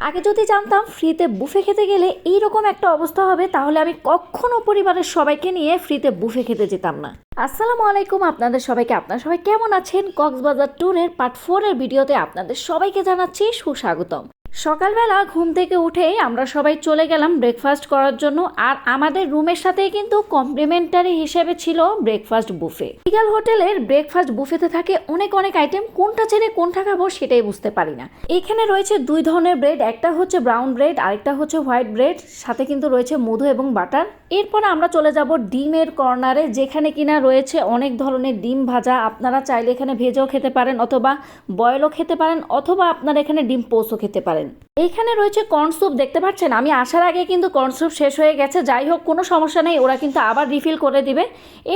আগে যদি জানতাম ফ্রিতে বুফে খেতে গেলে এইরকম একটা অবস্থা হবে, তাহলে আমি কখনো পরিবারের সবাইকে নিয়ে ফ্রিতে বুফে খেতে যেতাম না। আসসালামু আলাইকুম আপনাদের সবাইকে। আপনারা সবাই কেমন আছেন? কক্সবাজার ট্যুরের পার্ট 4 এর ভিডিওতে আপনাদের সবাইকে জানাচ্ছি সুস্বাগতম। সকালবেলা ঘুম থেকে উঠেই আমরা সবাই চলে গেলাম ব্রেকফাস্ট করার জন্য। আর আমাদের রুমের সাথেই কিন্তু কমপ্লিমেন্টারি হিসেবে ছিল ব্রেকফাস্ট বুফে। ইগাল হোটেলের ব্রেকফাস্ট বুফেতে থাকে অনেক অনেক আইটেম, কোনটা ছেড়ে কোনটা খাবো সেটাই বুঝতে পারি না। এখানে রয়েছে দুই ধরনের ব্রেড, একটা হচ্ছে ব্রাউন ব্রেড, আরেকটা হচ্ছে হোয়াইট ব্রেড, সাথে কিন্তু রয়েছে মধু এবং বাটার। এরপর আমরা চলে যাব ডিমের কর্নারে, যেখানে কিনা রয়েছে অনেক ধরনের ডিম ভাজা। আপনারা চাইলে এখানে ভেজেও খেতে পারেন, অথবা বয়েলও খেতে পারেন, অথবা আপনারা এখানে ডিম পোস্টও খেতে পারেন। এইখানে রয়েছে কর্ন স্যুপ, দেখতে পাচ্ছেন আমি আসার আগে কিন্তু কর্ন স্যুপ শেষ হয়ে গেছে। যাই হোক, কোনো সমস্যা নেই, ওরা কিন্তু আবার রিফিল করে দিবে।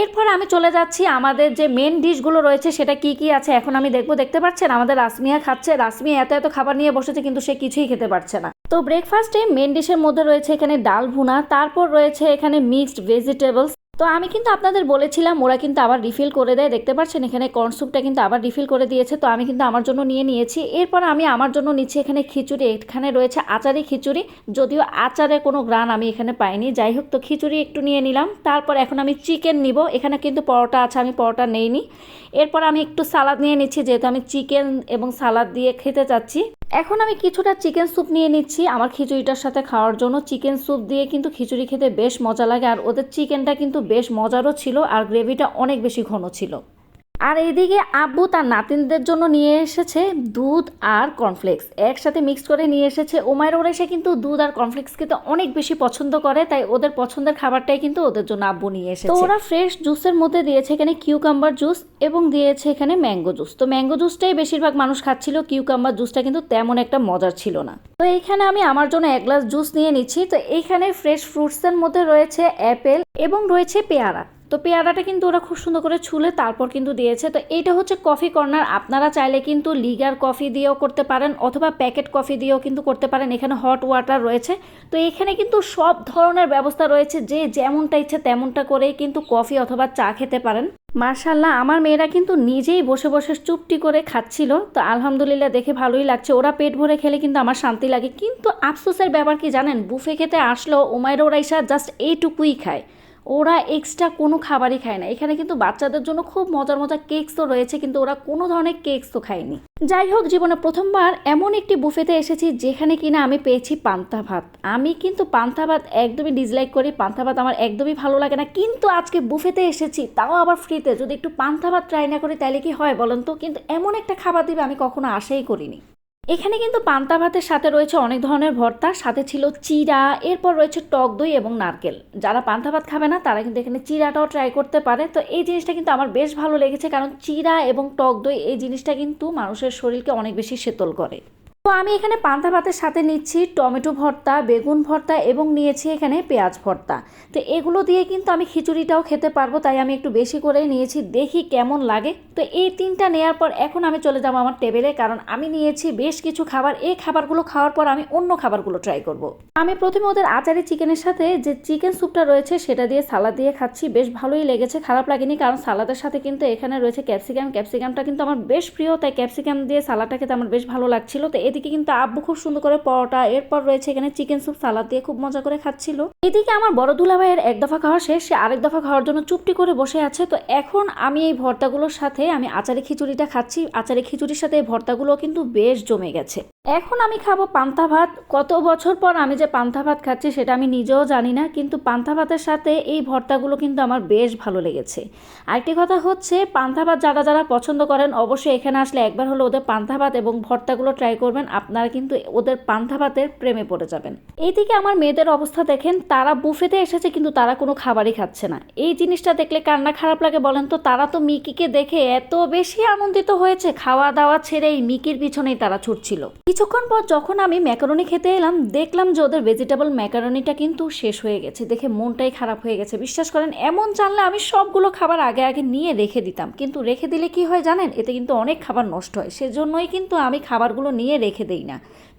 এরপর আমি চলে যাচ্ছি আমাদের যে মেন ডিশগুলো রয়েছে সেটা কি কি আছে এখন আমি দেখবো। দেখতে পাচ্ছেন আমাদের রাসমিয়া খাচ্ছে। রাসমিয়া এত এত খাবার নিয়ে বসেছে কিন্তু সে কিছুই খেতে পারছে না। তো ব্রেকফাস্টে মেন ডিশের মধ্যে রয়েছে এখানে ডাল ভুনা, তারপর রয়েছে এখানে মিক্সড ভেজিটেবলস। তো আমি কিন্তু আপনাদের বলেছিলাম ওরা কিন্তু আবার রিফিল করে দেয়। দেখতে পাচ্ছেন এখানে কর্ন স্যুপটা কিন্তু আবার রিফিল করে দিয়েছে। তো আমি কিন্তু আমার জন্য নিয়ে নিয়েছি। এরপর আমি আমার জন্য নিচ্ছি এখানে খিচুড়ি। এখানে রয়েছে আচারি খিচুড়ি, যদিও আচারে কোনো গ্রান আমি এখানে পাইনি। যাই হোক, তো খিচুড়ি একটু নিয়ে নিলাম। তারপর এখন আমি চিকেন নিব। এখানে কিন্তু পরোটা আছে, আমি পরোটা নেইনি। এরপর আমি একটু সালাদ নিয়ে নিচ্ছি, যেহেতু আমি চিকেন এবং সালাদ দিয়ে খেতে চাচ্ছি। এখন আমি কিছুটা চিকেন স্যুপ নিয়ে নিচ্ছি আমার খিচুড়িটার সাথে খাওয়ার জন্য। চিকেন স্যুপ দিয়ে কিন্তু খিচুড়ি খেতে বেশ মজা লাগে, আর ওদের চিকেনটা কিন্তু বেশ মজারও ছিল, আর গ্রেভিটা অনেক বেশি ঘন ছিল। আর এইদিকে আব্বু তার নাতিনদের জন্য নিয়ে এসেছে দুধ আর কর্নফ্লেক্স, একসাথে মিক্স করে নিয়ে এসেছে। ওমায়ের ওরা এসে কিন্তু দুধ আর কর্নফ্লেক্স খেতে অনেক বেশি পছন্দ করে, তাই ওদের পছন্দের খাবারটাই কিন্তু ওদের জন্য আব্বু নিয়ে এসেছে। তো ওরা ফ্রেশ জুসের মধ্যে দিয়েছে এখানে কিউকাম্বার জুস এবং দিয়েছে এখানে ম্যাঙ্গো জুস। তো ম্যাঙ্গো জুসটাই বেশিরভাগ মানুষ খাচ্ছিল, কিউকাম্বার জুসটা কিন্তু তেমন একটা মজার ছিল না। তো এইখানে আমি আমার জন্য এক গ্লাস জুস নিয়ে নিচ্ছি। তো এইখানে ফ্রেশ ফ্রুটসের মধ্যে রয়েছে অ্যাপেল এবং রয়েছে পেয়ারা। তো পেয়ারাটা কিন্তু ওরা খুব সুন্দর করে ছুলে তারপর কিন্তু দিয়েছে। তো এইটা হচ্ছে কফি কর্নার। আপনারা চাইলে কিন্তু লিগার কফি দিয়েও করতে পারেন, অথবা প্যাকেট কফি দিয়েও কিন্তু করতে পারেন। এখানে হট ওয়াটার রয়েছে। তো এখানে কিন্তু সব ধরনের ব্যবস্থা রয়েছে, যে যেমনটা ইচ্ছে তেমনটা করেই কিন্তু কফি অথবা চা খেতে পারেন। মার্শাল্লাহ, আমার মেয়েরা কিন্তু নিজেই বসে বসে চুপটি করে খাচ্ছিল। তো আলহামদুলিল্লাহ, দেখে ভালোই লাগছে। ওরা পেট ভরে খেলে কিন্তু আমার শান্তি লাগে। কিন্তু আফসোসের ব্যাপার কি জানেন, বুফে খেতে আসলেও ওমাইরা ওরাইসা জাস্ট এইটুকুই খায়, ওরা এক্সট্রা কোনো খাবারই খায় না। এখানে কিন্তু বাচ্চাদের জন্য খুব মজার মজার কেকসও রয়েছে, কিন্তু ওরা কোনো ধরনের কেকসও খায়নি। যাই হোক, জীবনে প্রথমবার এমন একটি বুফেতে এসেছি যেখানে কিনা আমি পেয়েছি পান্তা ভাত। আমি কিন্তু পান্তা ভাত একদমই ডিসলাইক করি, পান্তা ভাত আমার একদমই ভালো লাগে না। কিন্তু আজকে বুফেতে এসেছি, তাও আবার ফ্রিতে, যদি একটু পান্তা ভাত ট্রাই না করি তাহলে কি হয় বলেন তো? কিন্তু এমন একটা খাবার দিবে আমি কখনো আশাই করিনি। এখানে কিন্তু পান্তা ভাতের সাথে রয়েছে অনেক ধরনের ভর্তা, সাথে ছিল চিড়া, এরপর রয়েছে টক দই এবং নারকেল। যারা পান্তা ভাত খাবে না তারা কিন্তু এখানে চিড়াটাও ট্রাই করতে পারে। তো এই জিনিসটা কিন্তু আমার বেশ ভালো লেগেছে, কারণ চিড়া এবং টক দই এই জিনিসটা কিন্তু মানুষের শরীরকে অনেক বেশি শীতল করে। তো আমি এখানে পান্তা ভাতের সাথে নিচ্ছি টমেটো ভর্তা, বেগুন ভর্তা এবং নিয়েছি এখানে পেঁয়াজ ভর্তা। তো এগুলো দিয়ে কিন্তু আমি খিচুড়িটাও খেতে পারবো, তাই আমি একটু বেশি করে নিয়েছি, দেখি কেমন লাগে। তো এই তিনটা নেওয়ার পর এখন আমি চলে যাবো আমার টেবিলে, কারণ আমি নিয়েছি বেশ কিছু খাবার। এই খাবারগুলো খাওয়ার পর আমি অন্য খাবারগুলো ট্রাই করব। আমি প্রথমে ওদের আচারি চিকেনের সাথে যে চিকেন স্যুপটা রয়েছে সেটা দিয়ে সালাদ দিয়ে খাচ্ছি। বেশ ভালোই লেগেছে, খারাপ লাগেনি, কারণ সালাদের সাথে কিন্তু এখানে রয়েছে ক্যাপসিকাম। ক্যাপসিকামটা কিন্তু আমার বেশ প্রিয়, তাই ক্যাপসিকাম দিয়ে সালাদটা খেতে আমার বেশ ভালো লাগছিল। তো এদিকে কিন্তু আব্বু খুব সুন্দর করে পরোটা, এরপর রয়েছে এখানে চিকেন স্যুপ, সালাদ দিয়ে খুব মজা করে খাচ্ছিল। এদিকে আমার বড় দুলাভাইয়ের এক দফা খাওয়া শেষ, সে আরেক দফা খাওয়ার জন্য চুপটি করে বসে আছে। তো এখন আমি এই ভর্তাগুলোর সাথে আমি আচারি খিচুড়িটা খাচ্ছি। আচারি খিচুড়ির সাথে এই ভর্তাগুলো কিন্তু বেশ জমে গেছে। এখন আমি খাবো পান্তা ভাত। কত বছর পর আমি যে পান্তা ভাত খাচ্ছি সেটা আমি নিজেও জানি না, কিন্তু পান্তা ভাতের সাথে এই ভর্তাগুলো কিন্তু আমার বেশ ভালো লেগেছে। আরেকটি কথা হচ্ছে, পান্তা ভাত যারা যারা পছন্দ করেন অবশ্যই এখানে আসলে একবার হলো ওদের পান্তা ভাত এবং ভর্তাগুলো ট্রাই করবেন, আপনারা কিন্তু ওদের পান্তা ভাতের প্রেমে পড়ে যাবেন। এইদিকে আমার মেয়েদের অবস্থা দেখেন, তারা বুফেতে এসেছে কিন্তু তারা কোনো খাবারই খাচ্ছে না। এই জিনিসটা দেখলে কান্না খারাপ লাগে বলেন তো? তারা তো মিকিকে দেখে এত বেশি আনন্দিত হয়েছে, খাওয়া দাওয়া ছেড়ে এই মিকির পিছনেই তারা ছুটছিল। কিছুক্ষণ পর যখন আমি ম্যাকারনি খেতে এলাম, দেখলাম যে ওদের ভেজিটেবল ম্যাকারনিটা কিন্তু শেষ হয়ে গেছে। দেখে মনটাই খারাপ হয়ে গেছে। বিশ্বাস করেন, এমন জানলে আমি সবগুলো খাবার আগে আগে নিয়ে রেখে দিতাম, কিন্তু রেখে দিলে কি হয় জানেন, এতে কিন্তু অনেক খাবার নষ্ট হয়। সেজন্যই কিন্তু আমি খাবারগুলো নিয়ে রেখে দেই না,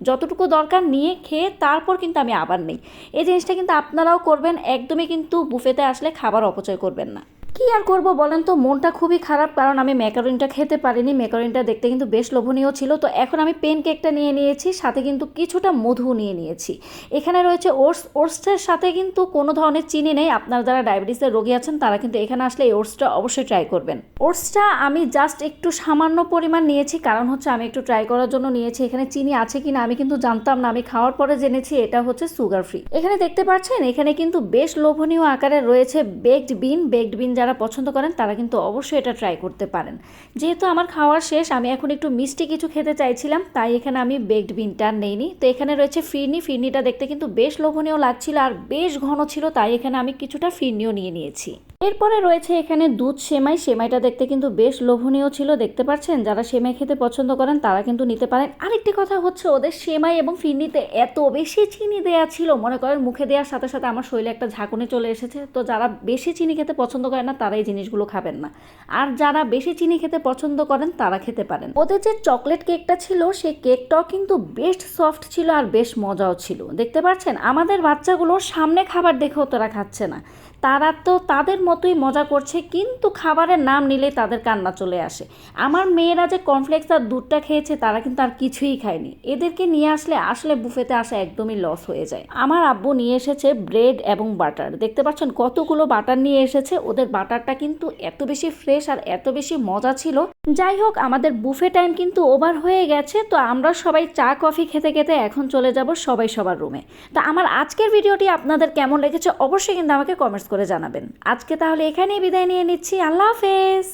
যতটুকু দরকার নিয়ে খেয়ে তারপর কিন্তু আমি আবার নেই। এই জিনিসটা কিন্তু আপনারাও করবেন, একদমই কিন্তু বুফেতে আসলে খাবার অপচয় করবেন না। কি আর করব বলেন তো, মনটা খুবই খারাপ, কারণ আমি ম্যাকারনিটা খেতে পারিনি। ম্যাকারনিটা দেখতে কিন্তু বেশ লোভনীয় ছিল। তো এখন আমি পেন কেকটা নিয়ে নিয়েছি, সাথে কিন্তু কিছুটা মধু নিয়ে নিয়েছি। এখানে রয়েছে ওটস। ওটসের সাথে কিন্তু কোনো ধরনের চিনি নেই। আপনারা যারা ডায়াবেটিসের রোগী আছেন তারা কিন্তু এখানে আসলে এই ওটসটা অবশ্যই ট্রাই করবেন। ওটসটা আমি জাস্ট একটু সামান্য পরিমাণ নিয়েছি, কারণ হচ্ছে আমি একটু ট্রাই করার জন্য নিয়েছি। এখানে চিনি আছে কিনা আমি কিন্তু জানতাম না, আমি খাওয়ার পরে জেনেছি এটা হচ্ছে সুগার ফ্রি। এখানে দেখতে পাচ্ছেন এখানে কিন্তু বেশ লোভনীয় আকারে রয়েছে বেকড বিন। বেকড বিন যারা পছন্দ করেন তারা কিন্তু অবশ্যই এটা ট্রাই করতে পারেন। যেহেতু আমার খাওয়ার শেষ, আমি এখন একটু মিষ্টি কিছু খেতে চাইছিলাম, তাই এখানে আমি বেকড বিনটা নেইনি। তো এখানে রয়েছে ফিরনি। ফিরনিটা দেখতে কিন্তু বেশ লোভনীয় লাগছিল আর বেশ ঘন ছিল, তাই এখানে আমি কিছুটা ফিরনিও নিয়ে নিয়েছি। এরপরে রয়েছে এখানে দুধ সেমাই। সেমাইটা দেখতে কিন্তু বেশ লোভনীয় ছিল, দেখতে পাচ্ছেন। যারা সেমাই খেতে পছন্দ করেন তারা কিন্তু নিতে পারেন। আরেকটি কথা হচ্ছে, ওদের সেমাই এবং ফিরনিতে এত বেশি চিনি দেয়া ছিল, মনে করেন মুখে দেওয়ার সাথে সাথে আমার শরীরে একটা ঝাঁকুনি চলে এসেছে। তো যারা বেশি চিনি খেতে পছন্দ করেন না তারা এই জিনিসগুলো খাবেন না, আর যারা বেশি চিনি খেতে পছন্দ করেন তারা খেতে পারেন। ওদের যে চকলেট কেকটা ছিল সেই কেকটাও কিন্তু বেশ সফট ছিল আর বেশ মজাও ছিল, দেখতে পাচ্ছেন। আমাদের বাচ্চাগুলো সামনে খাবার দেখেও তারা খাচ্ছে না, তারা তো তাদের মতোই মজা করছে, কিন্তু খাবারের নাম নিলেই তাদের কান্না চলে আসে। আমার মেয়েরা যে কর্নফ্লেক্স আর দুধটা খেয়েছে তারা কিন্তু আর কিছুই খায়নি। এদেরকে নিয়ে আসলে বুফেতে আসা একদমই লস হয়ে যায়। আমার আব্বু নিয়ে এসেছে ব্রেড এবং বাটার, দেখতে পাচ্ছেন কতগুলো বাটার নিয়ে এসেছে। ওদের বাটারটা কিন্তু এত বেশি ফ্রেশ আর এত বেশি মজা ছিল। যাই হোক, আমাদের বুফে টাইম কিন্তু ওভার হয়ে গেছে। তো আমরা সবাই চা কফি খেতে খেতে এখন চলে যাব সবাই সবার রুমে। তো আমার আজকের ভিডিওটি আপনাদের কেমন লেগেছে অবশ্যই কিন্তু আমাকে কমেন্টস করে জানাবেন। আজকে তাহলে এখানেই বিদায় নিয়ে নিচ্ছি। আল্লাহ হাফেজ।